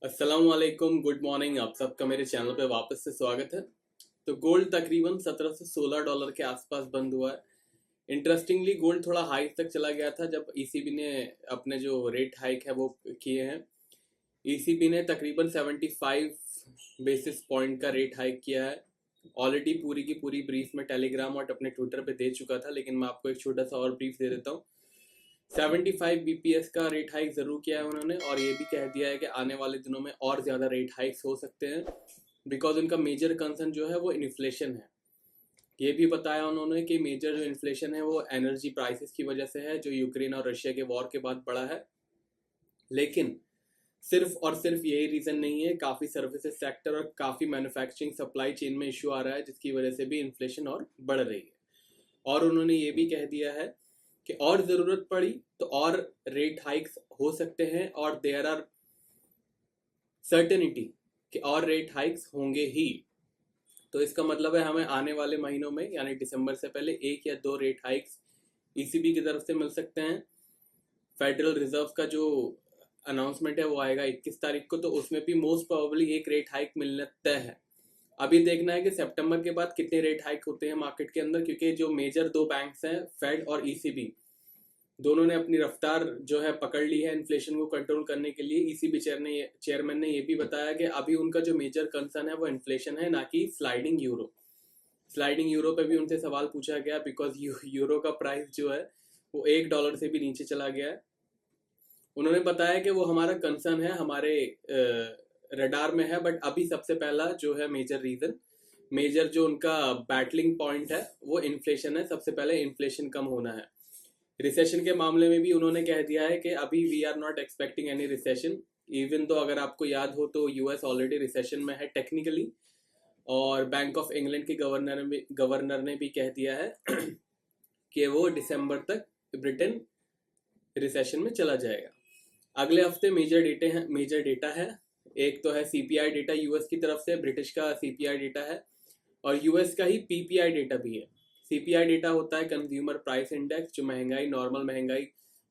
अस्सलाम वालेकुम, good morning. आप सबका मेरे चैनल पे वापस से स्वागत है। तो गोल्ड तकरीबन 17 से 16 डॉलर के आसपास बंद हुआ है। इंटरेस्टिंगली गोल्ड थोड़ा हाई तक चला गया था जब ईसीबी ने अपने जो रेट हाइक है वो किए हैं। ईसीबी ने तकरीबन 75 बेसिस पॉइंट का रेट हाइक किया है। ऑलरेडी पूरी की पूरी ब्रीफ में टेलीग्राम और अपने ट्विटर पे दे चुका था, लेकिन मैं आपको एक छोटा सा और ब्रीफ दे देता हूँ। 75 बीपीएस का रेट हाइक जरूर किया है उन्होंने, और ये भी कह दिया है कि आने वाले दिनों में और ज्यादा रेट हाइक्स हो सकते हैं, बिकॉज उनका मेजर कंसर्न जो है वो इन्फ्लेशन है। ये भी बताया उन्होंने कि मेजर जो इन्फ्लेशन है वो एनर्जी प्राइसेस की वजह से है, जो यूक्रेन और रशिया के वॉर के बाद बढ़ा है। लेकिन सिर्फ और सिर्फ यही रीजन नहीं है, काफी सर्विसेज सेक्टर और काफी मैन्युफैक्चरिंग सप्लाई चेन में इश्यू आ रहा है, जिसकी वजह से भी इन्फ्लेशन और बढ़ रही है। और उन्होंने ये भी कह दिया है कि और ज़रूरत पड़ी तो और रेट हाइक्स हो सकते हैं, और देयर आर सर्टेनिटी कि और रेट हाइक्स होंगे ही। तो इसका मतलब है हमें आने वाले महीनों में यानी दिसंबर से पहले एक या दो रेट हाइक्स ईसीबी की तरफ से मिल सकते हैं। फेडरल रिजर्व का जो अनाउंसमेंट है वो आएगा 21 तारीख को, तो उसमें भी मोस्ट प्रोबेबली एक रेट हाइक मिलना तय है। अभी देखना है कि सितंबर के बाद कितने रेट हाइक होते हैं मार्केट के अंदर, क्योंकि जो मेजर दो बैंक्स हैं फेड और ईसीबी, दोनों ने अपनी रफ्तार जो है पकड़ ली है इन्फ्लेशन को कंट्रोल करने के लिए। ईसीबी चेयरमैन ने ये भी बताया कि अभी उनका जो मेजर कंसर्न है वो इन्फ्लेशन है, ना कि स्लाइडिंग यूरो। स्लाइडिंग यूरो पे भी उनसे सवाल पूछा गया, बिकॉज यूरो का प्राइस जो है वो $1 से भी नीचे चला गया है। उन्होंने बताया कि वो हमारा कंसर्न है, हमारे रडार में है, बट अभी सबसे पहला जो है मेजर जो उनका बैटलिंग पॉइंट है वो इन्फ्लेशन है। सबसे पहले इन्फ्लेशन कम होना है। रिसेशन के मामले में भी उन्होंने कह दिया है कि अभी we are not expecting any recession, even तो अगर आपको याद हो तो यूएस ऑलरेडी रिसेशन में है टेक्निकली, और बैंक ऑफ इंग्लैंड के गवर्नर ने भी कह दिया है कि वो दिसंबर तक ब्रिटेन रिसेशन में चला जाएगा। अगले हफ्ते मेजर डेटा है। एक तो है सीपीआई डेटा यूएस की तरफ से, ब्रिटिश का सीपीआई डेटा है, और यूएस का ही पीपीआई डेटा भी है। सीपीआई डेटा होता है कंज्यूमर प्राइस इंडेक्स, जो महंगाई, नॉर्मल महंगाई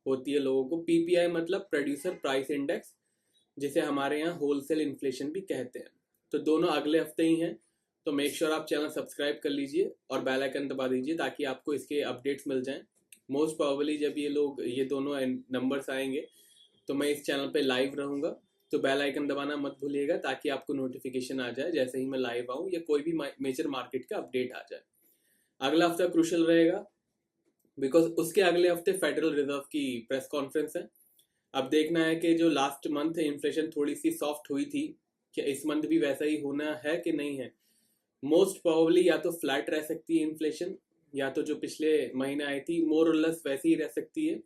होती है लोगों को। पीपीआई मतलब प्रोड्यूसर प्राइस इंडेक्स, जिसे हमारे यहाँ होलसेल इन्फ्लेशन भी कहते हैं। तो दोनों अगले हफ्ते ही हैं। तो मेक श्योर आप चैनल सब्सक्राइब कर लीजिए और बेल आइकन दबा दीजिए ताकि आपको इसके अपडेट्स मिल जाएं। मोस्ट प्रोबेबली जब ये दोनों नंबर्स आएंगे तो मैं इस चैनल पे लाइव रहूंगा, तो बेल आइकन दबाना मत भूलिएगा ताकि आपको नोटिफिकेशन आ जाए जैसे ही मैं लाइव आऊँ या कोई भी मेजर मार्केट का अपडेट आ जाए। अगला हफ्ता क्रूशल रहेगा, बिकॉज उसके अगले हफ्ते फेडरल रिजर्व की प्रेस कॉन्फ्रेंस है। अब देखना है कि जो लास्ट मंथ इन्फ्लेशन थोड़ी सी सॉफ्ट हुई थी, क्या इस मंथ भी वैसा ही होना है कि नहीं है। मोस्ट प्रोबेबली या तो फ्लैट रह सकती है इन्फ्लेशन, या तो जो पिछले महीने आई थी मोर और लेस वैसी ही रह सकती है।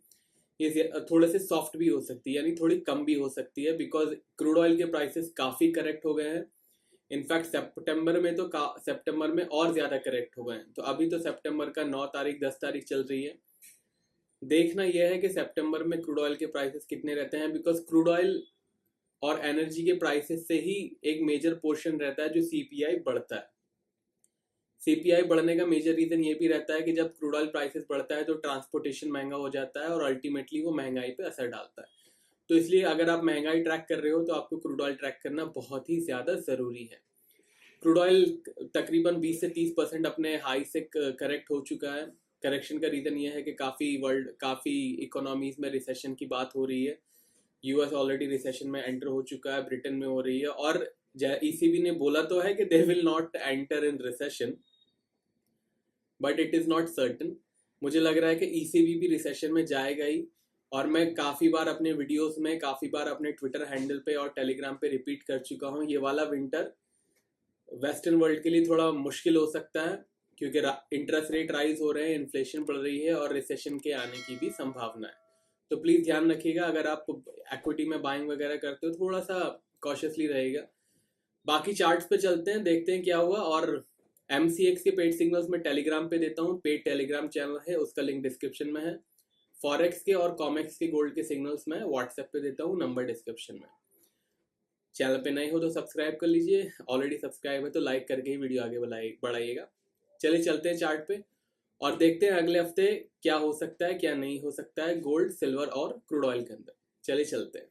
ये थोड़े से सॉफ्ट भी हो सकती है, यानी थोड़ी कम भी हो सकती है, बिकॉज क्रूड ऑयल के प्राइसेस काफ़ी करेक्ट हो गए हैं। इनफैक्ट सितंबर में और ज़्यादा करेक्ट हो गए हैं। तो अभी तो सितंबर का 9 तारीख 10 तारीख चल रही है। देखना यह है कि सितंबर में क्रूड ऑयल के प्राइसेस कितने रहते हैं, बिकॉज क्रूड ऑयल और एनर्जी के प्राइसेस से ही एक मेजर पोर्शन रहता है जो सीपीआई बढ़ता है। सीपीआई बढ़ने का मेजर रीजन ये भी रहता है कि जब क्रूड ऑयल प्राइसेस बढ़ता है तो ट्रांसपोर्टेशन महंगा हो जाता है, और अल्टीमेटली वो महंगाई पे असर डालता है। तो इसलिए अगर आप महंगाई ट्रैक कर रहे हो तो आपको क्रूड ऑयल ट्रैक करना बहुत ही ज़्यादा ज़रूरी है। क्रूड ऑयल तकरीबन 20 से 30% अपने हाई से करेक्ट हो चुका है। करेक्शन का रीज़न ये है कि काफ़ी इकोनॉमीज में रिसेशन की बात हो रही है। यूएस ऑलरेडी रिसेशन में एंटर हो चुका है, ब्रिटेन में हो रही है, और ईसीबी ने बोला तो है कि they will not enter in recession, but it is not certain. मुझे लग रहा है कि ईसीबी भी रिसेशन में जाएगा ही। और मैं काफ़ी बार अपने वीडियोस में, काफ़ी बार अपने ट्विटर हैंडल पे और टेलीग्राम पे रिपीट कर चुका हूँ, ये वाला विंटर वेस्टर्न वर्ल्ड के लिए थोड़ा मुश्किल हो सकता है, क्योंकि इंटरेस्ट रेट राइज हो रहे हैं, इन्फ्लेशन बढ़ रही है, और रिसेशन के आने की भी संभावना है। तो प्लीज़ ध्यान रखिएगा, अगर आप इक्विटी में बाइंग वगैरह करते हो थोड़ा सा कॉशियसली रहेगा। बाकी चार्ट्स पे चलते हैं, देखते हैं क्या हुआ। और एमसीएक्स के पेड सिग्नल्स में टेलीग्राम पे देता हूँ, पेड टेलीग्राम चैनल है, उसका लिंक डिस्क्रिप्शन में है। फॉरेक्स के और कॉमेक्स के गोल्ड के सिग्नल्स में व्हाट्सएप पे देता हूँ, नंबर डिस्क्रिप्शन में। चैनल पे नए हो तो सब्सक्राइब कर लीजिए, ऑलरेडी सब्सक्राइब है तो लाइक करके ही वीडियो आगे बढ़ाइएगा। चलिए चलते हैं चार्ट पे और देखते हैं अगले हफ्ते क्या हो सकता है, क्या नहीं हो सकता है गोल्ड, सिल्वर और क्रूड ऑयल के अंदर। चलिए चलते हैं।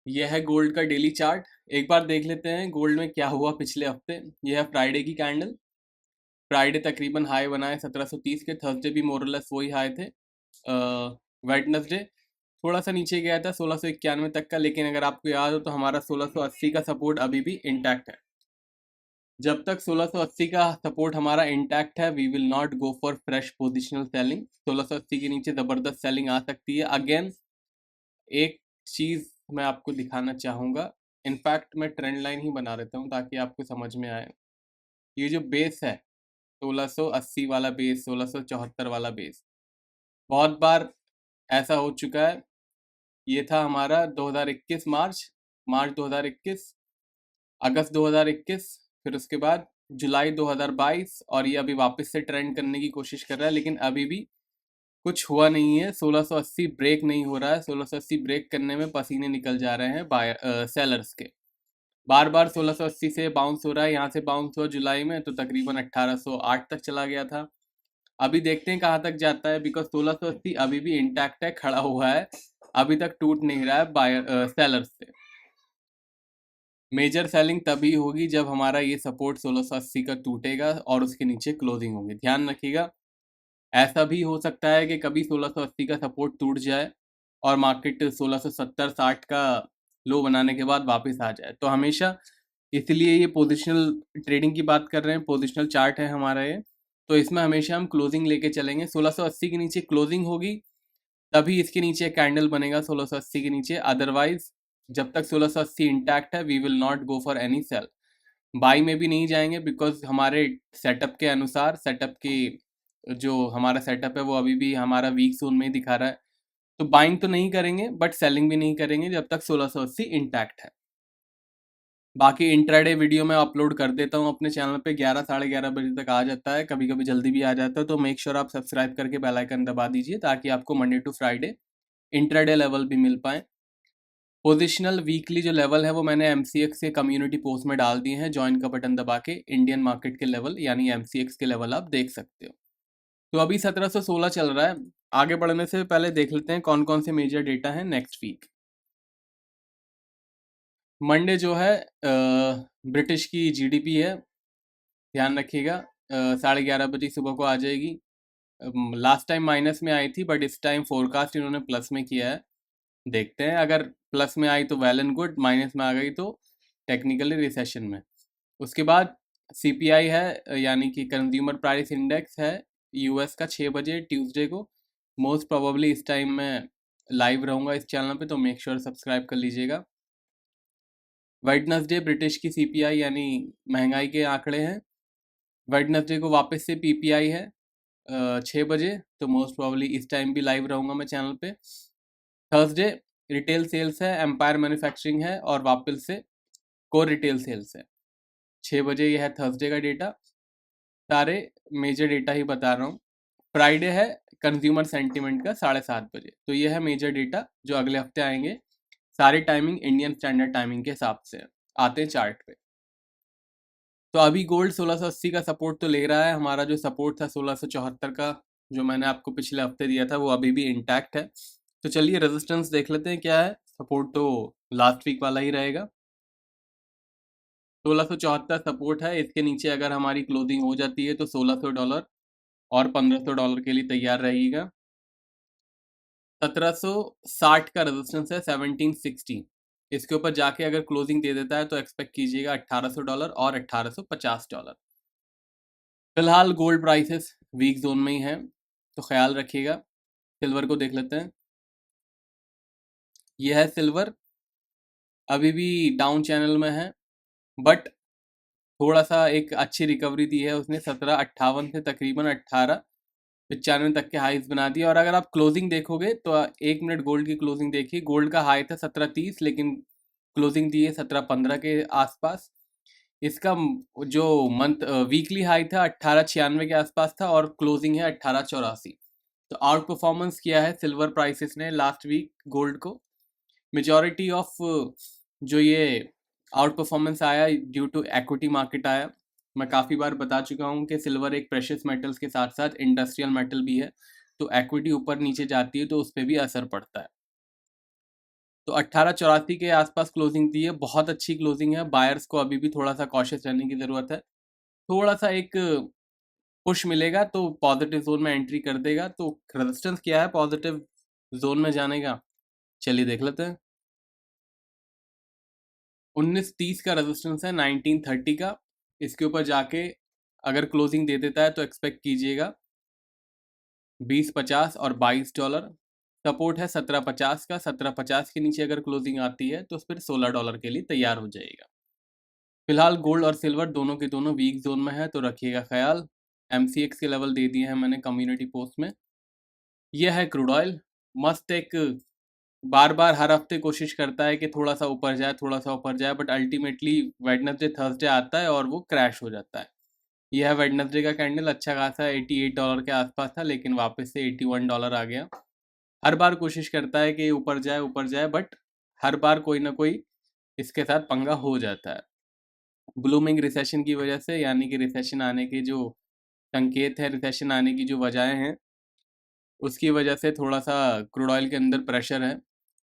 यह है गोल्ड का डेली चार्ट। एक बार देख लेते हैं गोल्ड में क्या हुआ पिछले हफ्ते। यह है फ्राइडे की कैंडल। फ्राइडे तकरीबन हाई बनाए 1730 के, थर्सडे भी मोरलेस वही हाई थे। वेडनेसडे थोड़ा सा नीचे गया था 1691 तक का, लेकिन अगर आपको याद हो तो हमारा 1680 का सपोर्ट अभी भी इंटैक्ट है। जब तक 1680 का सपोर्ट हमारा इंटैक्ट है we will not go for fresh positional selling. 1680 के नीचे ज़बरदस्त सेलिंग आ सकती है। अगेन एक चीज़ मैं आपको दिखाना चाहूँगा, इनफैक्ट मैं ट्रेंड लाइन ही बना देता हूँ ताकि आपको समझ में आए। ये जो बेस है 1680 वाला बेस, 1674 वाला बेस, बहुत बार ऐसा हो चुका है। ये था हमारा 2021 मार्च 2021, अगस्त 2021, फिर उसके बाद जुलाई 2022, और ये अभी वापस से ट्रेंड करने की कोशिश कर रहा है, लेकिन अभी भी कुछ हुआ नहीं है। 1680 ब्रेक नहीं हो रहा है। 1680 ब्रेक करने में पसीने निकल जा रहे हैं बायर सेलर्स के। बार बार 1680 से बाउंस हो रहा है। यहाँ से बाउंस हुआ जुलाई में तो तकरीबन 1808 तक चला गया था। अभी देखते हैं कहाँ तक जाता है, बिकॉज 1680 अभी भी इंटैक्ट है, खड़ा हुआ है, अभी तक टूट नहीं रहा है बायर सेलर्स से। मेजर सेलिंग तभी होगी जब हमारा ये सपोर्ट 1680 का टूटेगा और उसके नीचे क्लोजिंग होगी। ध्यान रखिएगा, ऐसा भी हो सकता है कि कभी 1680 का सपोर्ट टूट जाए और मार्केट 1670-60 का लो बनाने के बाद वापस आ जाए। तो हमेशा, इसलिए ये पोजिशनल ट्रेडिंग की बात कर रहे हैं, पोजिशनल चार्ट है हमारा ये, तो इसमें हमेशा हम क्लोजिंग लेके चलेंगे। 1680 के नीचे क्लोजिंग होगी तभी इसके नीचे कैंडल बनेगा 1680 के नीचे। अदरवाइज जब तक 1680 इंटैक्ट है we will not go for any sell. Buy में भी नहीं जाएंगे बिकॉज हमारे सेटअप के अनुसार, सेटअप की जो हमारा सेटअप है वो अभी भी हमारा वीक जोन में ही दिखा रहा है। तो बाइंग तो नहीं करेंगे बट सेलिंग भी नहीं करेंगे जब तक 1680 इंटैक्ट है। बाकी इंट्राडे वीडियो मैं अपलोड कर देता हूँ अपने चैनल पे, 11 साढ़े 11 बजे तक आ जाता है, कभी कभी जल्दी भी आ जाता है। तो मेक श्योर आप सब्सक्राइब करके बेल आइकन दबा दीजिए ताकि आपको Monday to Friday intraday level भी मिल पाए। पोजिशनल वीकली जो लेवल है वो मैंने MCX के कम्युनिटी पोस्ट में डाल दिए हैं। ज्वाइन का बटन दबा के इंडियन मार्केट के लेवल यानी MCX के लेवल आप देख सकते हो। तो अभी 1716 चल रहा है। आगे बढ़ने से पहले देख लेते हैं कौन कौन से मेजर डेटा है नेक्स्ट वीक। मंडे जो है ब्रिटिश की GDP है, ध्यान रखिएगा, 11:30 बजे सुबह को आ जाएगी। लास्ट टाइम माइनस में आई थी बट इस टाइम फोरकास्ट इन्होंने प्लस में किया है। देखते हैं, अगर प्लस में आई तो वेल एंड गुड, माइनस में आ गई तो टेक्निकली रिसेशन में। उसके बाद CPI है यानी कि कंज्यूमर प्राइस इंडेक्स है US का 6 बजे ट्यूसडे को। मोस्ट प्रोबेबली इस टाइम मैं लाइव रहूँगा इस चैनल पे, तो मेक श्योर सब्सक्राइब कर लीजिएगा। वेडनेसडे ब्रिटिश की CPI यानी महंगाई के आंकड़े हैं। वेडनेसडे को वापस से PPI है 6 बजे, तो मोस्ट प्रोबेबली इस टाइम भी लाइव रहूँगा मैं चैनल पे। थर्सडे रिटेल सेल्स है, एम्पायर मैन्युफैक्चरिंग है और वापस से कोर रिटेल सेल्स है 6 बजे। यह है थर्सडे का डेटा। सारे मेजर डेटा ही बता रहा हूँ। फ्राइडे है कंज्यूमर सेंटीमेंट का 7:30 बजे। तो यह है मेजर डेटा जो अगले हफ्ते आएंगे। सारी टाइमिंग इंडियन स्टैंडर्ड टाइमिंग के हिसाब से आते हैं चार्ट पे। तो अभी गोल्ड 1680 का सपोर्ट तो ले रहा है। हमारा जो सपोर्ट था 1674 का जो मैंने आपको पिछले हफ्ते दिया था वो अभी भी इंटैक्ट है। तो चलिए रेजिस्टेंस देख लेते हैं क्या है। सपोर्ट तो लास्ट वीक वाला ही रहेगा, 1674 सपोर्ट है। इसके नीचे अगर हमारी क्लोजिंग हो जाती है तो $1600 और $1500 के लिए तैयार रहेगा। 1760 का रेजिस्टेंस है, 1760। इसके ऊपर जाके अगर क्लोजिंग दे देता है तो एक्सपेक्ट कीजिएगा $1800 और $1850। फिलहाल गोल्ड प्राइसेस वीक जोन में ही हैं तो ख्याल रखिएगा। सिल्वर को देख लेते हैं। यह है सिल्वर, अभी भी डाउन चैनल में है बट थोड़ा सा एक अच्छी रिकवरी दी है उसने। 1758 से तकरीबन 1895 तक के हाईज बना दिए। और अगर आप क्लोजिंग देखोगे तो 1 मिनट गोल्ड की क्लोजिंग देखिए। गोल्ड का हाई था 1730 लेकिन क्लोजिंग दी है 1715 के आसपास। इसका जो मंथ वीकली हाई था 1896 के आसपास था और क्लोजिंग है 1884। तो आउट परफॉर्मेंस किया है सिल्वर प्राइसेस ने लास्ट वीक गोल्ड को। मेजॉरिटी ऑफ जो ये आउट परफॉर्मेंस आया ड्यू टू एक्विटी मार्केट आया। मैं काफ़ी बार बता चुका हूँ कि सिल्वर एक प्रेशियस मेटल्स के साथ साथ इंडस्ट्रियल मेटल भी है, तो एक्विटी ऊपर नीचे जाती है तो उस पर भी असर पड़ता है। तो 1884 के आसपास क्लोजिंग दी है, बहुत अच्छी क्लोजिंग है। बायर्स को अभी भी थोड़ा सा कॉशियस रहने की ज़रूरत है। थोड़ा सा एक पुश मिलेगा तो पॉजिटिव जोन में एंट्री कर देगा। तो रेजिस्टेंस क्या है पॉजिटिव जोन में जाने का, चलिए देख लेते हैं। 1930 का रेजिस्टेंस है, 1930 का। इसके ऊपर जाके अगर क्लोजिंग दे देता है तो एक्सपेक्ट कीजिएगा 20.50 और $22। सपोर्ट है 17.50 का। 17.50 के नीचे अगर क्लोजिंग आती है तो फिर $16 के लिए तैयार हो जाएगा। फिलहाल गोल्ड और सिल्वर दोनों के दोनों वीक जोन में है, तो रखिएगा ख्याल। MCX के लेवल दे दिए हैं मैंने कम्युनिटी पोस्ट में। यह है क्रूड ऑयल। मस्त एक बार बार हर हफ्ते कोशिश करता है कि थोड़ा सा ऊपर जाए, थोड़ा सा ऊपर जाए, बट अल्टीमेटली वेडनेसडे थर्सडे आता है और वो क्रैश हो जाता है। यह वेडनेसडे का कैंडल अच्छा खासा $88 के आसपास था, लेकिन वापस से $81 आ गया। हर बार कोशिश करता है कि ऊपर जाए, बट हर बार कोई ना कोई इसके साथ पंगा हो जाता है। ब्लूमिंग रिसेशन की वजह से, यानी कि रिसेशन आने के जो संकेत है, रिसेशन आने की जो वजहें हैं, उसकी वजह से थोड़ा सा क्रूड ऑयल के अंदर प्रेशर है।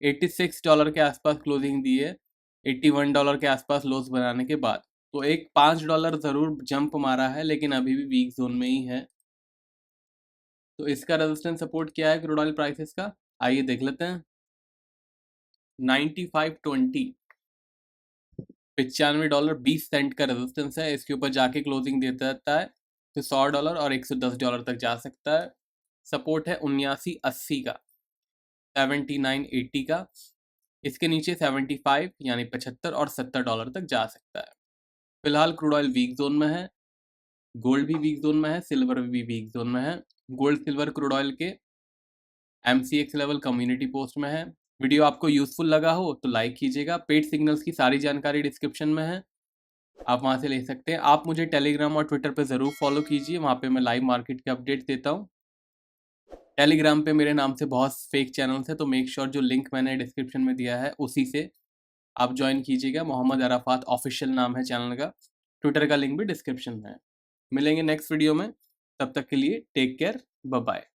$86 के आसपास क्लोजिंग दी है, $81 के आसपास लॉस बनाने के बाद। तो एक $5 ज़रूर जंप मारा है, लेकिन अभी भी वीक जोन में ही है। तो इसका रेजिस्टेंस सपोर्ट क्या है क्रूड ऑयल प्राइसेस का, आइए देख लेते हैं। 95.20, $95.20 का रेजिस्टेंस है। इसके ऊपर जाके क्लोजिंग देता है तो $100 और $110 तक जा सकता है। सपोर्ट है 79.80 का, 79.80 का। इसके नीचे 75 यानी 75 और $70 तक जा सकता है। फिलहाल क्रूड ऑयल वीक जोन में है, गोल्ड भी वीक जोन में है, सिल्वर भी वीक जोन में है। गोल्ड सिल्वर क्रूड ऑयल के MCX लेवल कम्युनिटी पोस्ट में है। वीडियो आपको यूजफुल लगा हो तो लाइक कीजिएगा। पेड सिग्नल्स की सारी जानकारी डिस्क्रिप्शन में है, आप वहाँ से ले सकते हैं। आप मुझे टेलीग्राम और ट्विटर पे ज़रूर फॉलो कीजिए, वहाँ पे मैं लाइव मार्केट के अपडेट देता हूँ। टेलीग्राम पे मेरे नाम से बहुत फेक चैनल्स हैं, तो मेक श्योर जो लिंक मैंने डिस्क्रिप्शन में दिया है उसी से आप ज्वाइन कीजिएगा। मोहम्मद अराफात ऑफिशियल नाम है चैनल का। ट्विटर का लिंक भी डिस्क्रिप्शन में है। मिलेंगे नेक्स्ट वीडियो में, तब तक के लिए टेक केयर, बाय बाय।